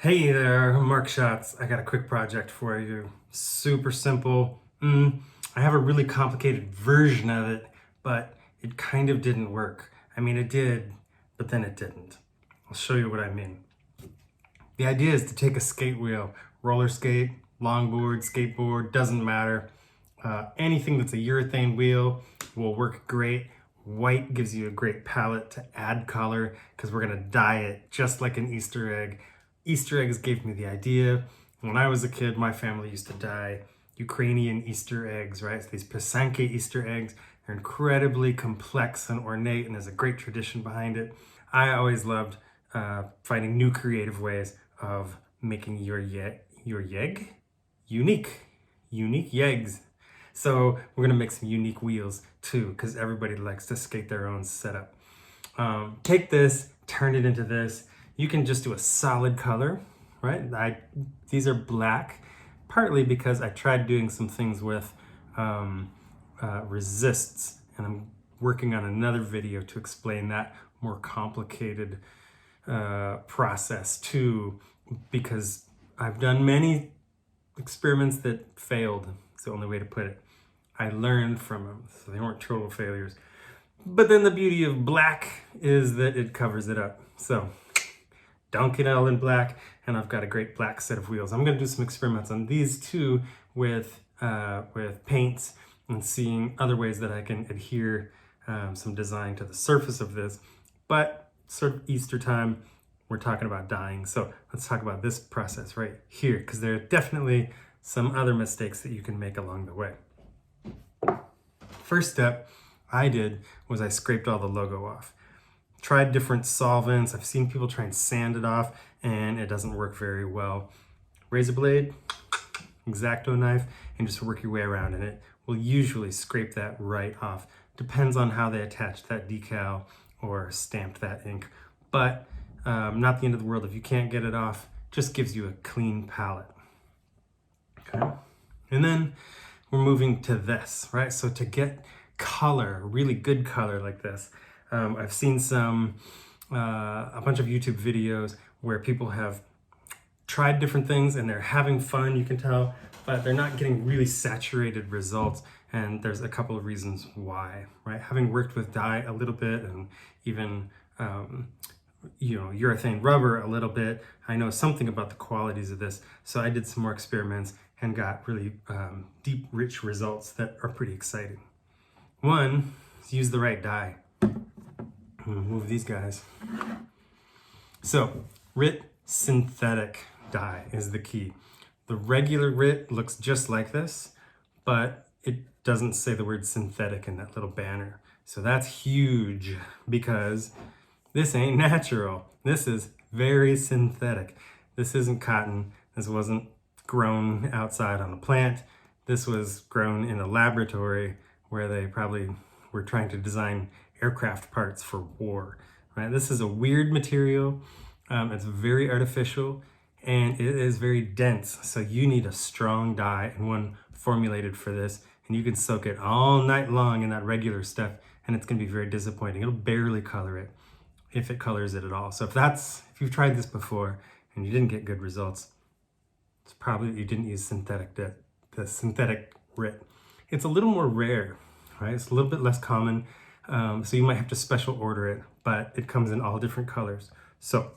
Hey there, Mark Shots. I got a quick project for you. Super simple. I have a really complicated version of it, but it kind of didn't work. I mean, it did, but then it didn't. I'll show you what I mean. The idea is to take a skate wheel, roller skate, longboard, skateboard, doesn't matter. Anything that's a urethane wheel will work great. White gives you a great palette to add color because we're gonna dye it just like an Easter egg. Easter eggs gave me the idea. When I was a kid, my family used to dye Ukrainian Easter eggs, right? So these Pisanke Easter eggs, they're incredibly complex and ornate, and there's a great tradition behind it. I always loved finding new creative ways of making your yegg unique yeggs. So we're gonna make some unique wheels too, because everybody likes to skate their own setup. Take this, turn it into this. You can just do a solid color, right? These are black, partly because I tried doing some things with resists, and I'm working on another video to explain that more complicated process too, because I've done many experiments that failed. It's the only way to put it. I learned from them, so they weren't total failures. But then the beauty of black is that it covers it up. So dunk it all in black, and I've got a great black set of wheels. I'm gonna do some experiments on these too with paints and seeing other ways that I can adhere some design to the surface of this. But sort of Easter time, we're talking about dyeing. So let's talk about this process right here, because there are definitely some other mistakes that you can make along the way. First step I did was I scraped all the logo off. Tried different solvents. I've seen people try and sand it off, and it doesn't work very well. Razor blade, X-Acto knife, and just work your way around, and it will usually scrape that right off. Depends on how they attached that decal or stamped that ink, but not the end of the world. If you can't get it off, just gives you a clean palette. Okay, and then we're moving to this, right? So to get color, really good color like this, I've seen a bunch of YouTube videos where people have tried different things and they're having fun, you can tell, but they're not getting really saturated results. And there's a couple of reasons why, right? Having worked with dye a little bit and even, urethane rubber a little bit, I know something about the qualities of this. So I did some more experiments and got really deep, rich results that are pretty exciting. One is use the right dye. Move these guys. So, RIT synthetic dye is the key. The regular RIT looks just like this, but it doesn't say the word synthetic in that little banner. So that's huge because this ain't natural. This is very synthetic. This isn't cotton. This wasn't grown outside on a plant. This was grown in a laboratory where they probably were trying to design aircraft parts for war, right? This is a weird material. It's very artificial and it is very dense. So you need a strong dye and one formulated for this. And you can soak it all night long in that regular stuff and it's gonna be very disappointing. It'll barely color it, if it colors it at all. So if you've tried this before and you didn't get good results, it's probably you didn't use the synthetic RIT. It's a little more rare, right? It's a little bit less common. So you might have to special order it, but it comes in all different colors. So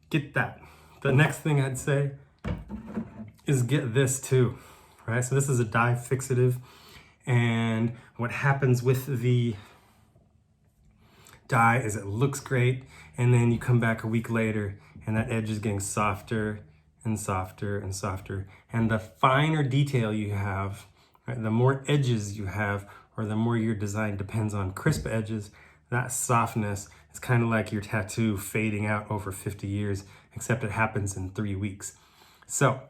get that. The next thing I'd say is get this too, right? So this is a dye fixative, and what happens with the dye is it looks great, and then you come back a week later and that edge is getting softer and softer and softer. And the finer detail you have, right, the more edges you have, or the more your design depends on crisp edges, that softness is kind of like your tattoo fading out over 50 years, except it happens in 3 weeks. So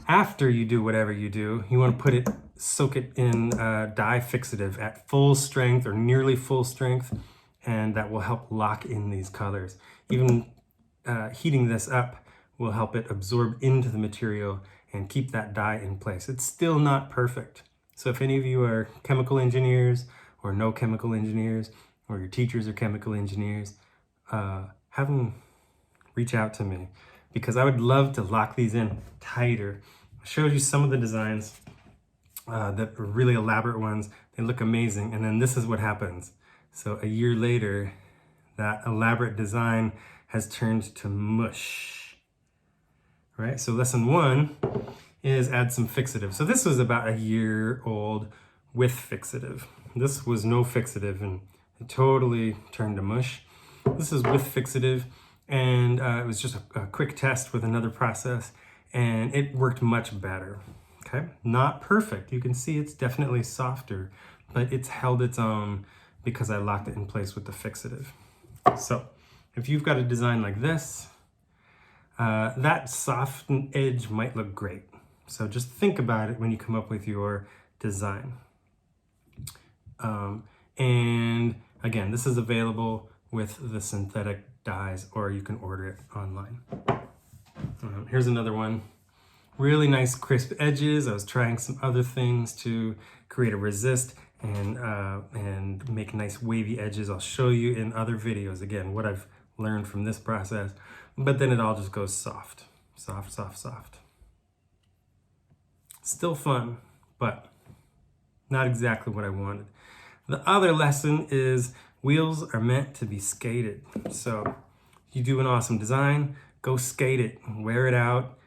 after you do whatever you do, you want to soak it in dye fixative at full strength or nearly full strength, and that will help lock in these colors. Even heating this up will help it absorb into the material and keep that dye in place. It's still not perfect. So if any of you are chemical engineers or no chemical engineers, or your teachers are chemical engineers, have them reach out to me. because I would love to lock these in tighter. I showed you some of the designs that are really elaborate ones. They look amazing, and then this is what happens. So a year later, that elaborate design has turned to mush, right? So lesson 1 is add some fixative. So this was about a year old with fixative. This was no fixative and it totally turned to mush. This is with fixative, and it was just a quick test with another process, and it worked much better. Okay, not perfect. You can see it's definitely softer, but it's held its own because I locked it in place with the fixative. So if you've got a design like this, that soft edge might look great. So just think about it when you come up with your design. And again, this is available with the synthetic dyes, or you can order it online. Here's another one. Really nice crisp edges. I was trying some other things to create a resist and make nice wavy edges. I'll show you in other videos, again, what I've learned from this process. But then it all just goes soft. Soft, soft, soft. Still fun, but not exactly what I wanted. The other lesson is wheels are meant to be skated. So you do an awesome design, go skate it, wear it out,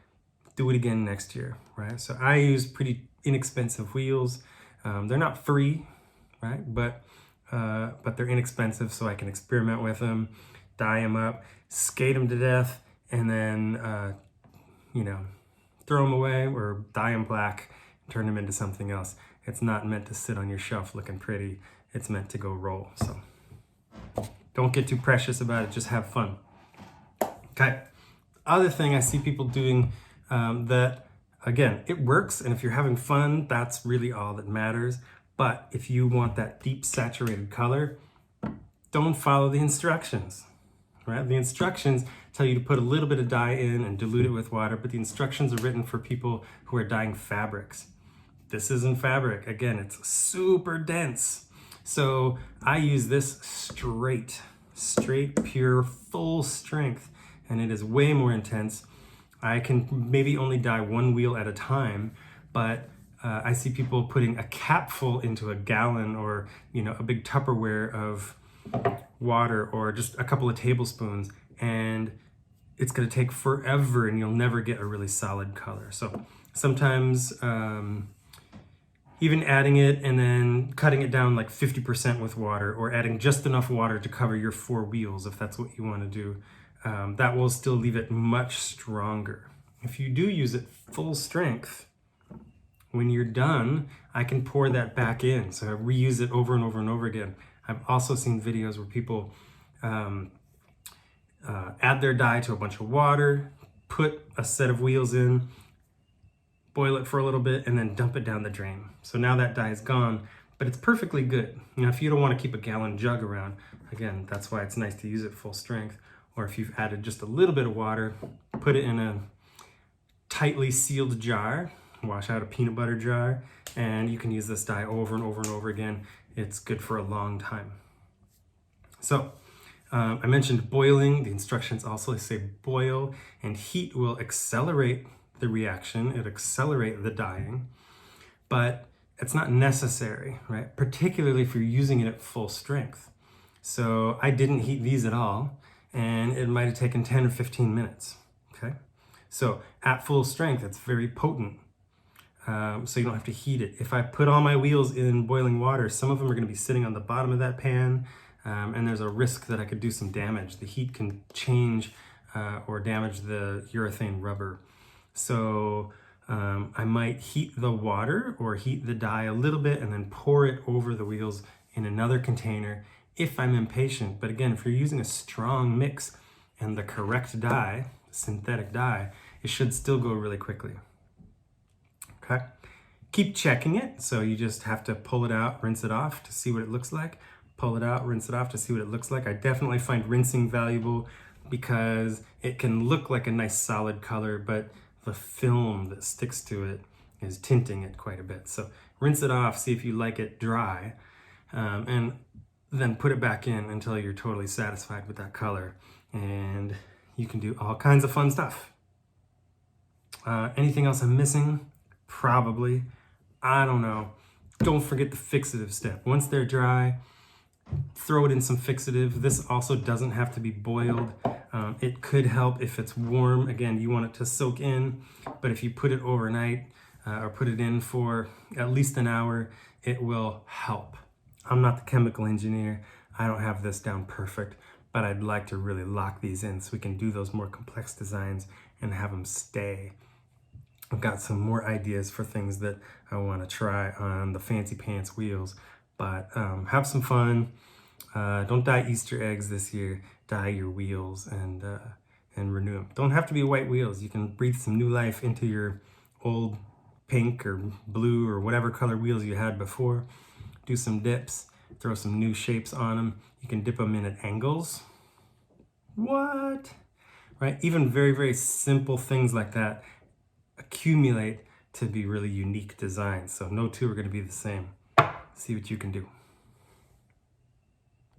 do it again next year, right? So I use pretty inexpensive wheels. They're not free, right? But they're inexpensive, so I can experiment with them, dye them up, skate them to death, and then, throw them away or dye them black, turn them into something else. It's not meant to sit on your shelf looking pretty. It's meant to go roll. So don't get too precious about it. Just have fun. Okay. Other thing I see people doing that, again, it works. And if you're having fun, that's really all that matters. But if you want that deep saturated color, don't follow the instructions, right? The instructions tell you to put a little bit of dye in and dilute it with water, but the instructions are written for people who are dyeing fabrics. This isn't fabric. Again, it's super dense. So I use this straight, pure, full strength, and it is way more intense. I can maybe only dye one wheel at a time, but I see people putting a capful into a gallon or, a big Tupperware of water or just a couple of tablespoons, and it's going to take forever and you'll never get a really solid color. So sometimes even adding it and then cutting it down like 50% with water, or adding just enough water to cover your 4 wheels if that's what you want to do, that will still leave it much stronger. If you do use it full strength, when you're done, I can pour that back in. So I reuse it over and over and over again. I've also seen videos where people add their dye to a bunch of water, put a set of wheels in, boil it for a little bit, and then dump it down the drain. So now that dye is gone, but it's perfectly good. If you don't want to keep a gallon jug around, again, that's why it's nice to use it full strength. Or if you've added just a little bit of water, put it in a tightly sealed jar, wash out a peanut butter jar, and you can use this dye over and over and over again. It's good for a long time. So I mentioned boiling. The instructions also say boil, and heat will accelerate the reaction. It'll accelerate the dyeing, but it's not necessary, right? Particularly if you're using it at full strength. So I didn't heat these at all, and it might have taken 10 or 15 minutes, okay? So at full strength, it's very potent. So you don't have to heat it. If I put all my wheels in boiling water, some of them are going to be sitting on the bottom of that pan, and there's a risk that I could do some damage. The heat can change or damage the urethane rubber. So I might heat the water or heat the dye a little bit and then pour it over the wheels in another container if I'm impatient. But again, if you're using a strong mix and the correct dye, synthetic dye, it should still go really quickly. Okay. Keep checking it. So you just have to pull it out, rinse it off to see what it looks like. Pull it out, rinse it off to see what it looks like. I definitely find rinsing valuable because it can look like a nice solid color, but the film that sticks to it is tinting it quite a bit. So rinse it off, see if you like it dry, and then put it back in until you're totally satisfied with that color. And you can do all kinds of fun stuff. Anything else I'm missing? Probably. I don't know. Don't forget the fixative step. Once they're dry, throw it in some fixative. This also doesn't have to be boiled. It could help if it's warm. Again, you want it to soak in, but if you put it overnight or put it in for at least an hour, it will help. I'm not the chemical engineer. I don't have this down perfect, but I'd like to really lock these in so we can do those more complex designs and have them stay. I've got some more ideas for things that I want to try on the fancy pants wheels, but have some fun. Don't dye Easter eggs this year. Dye your wheels and renew them. Don't have to be white wheels. You can breathe some new life into your old pink or blue or whatever color wheels you had before. Do some dips. Throw some new shapes on them. You can dip them in at angles. What? Right? Even very, very simple things like that accumulate to be really unique designs. So no two are going to be the same. See what you can do.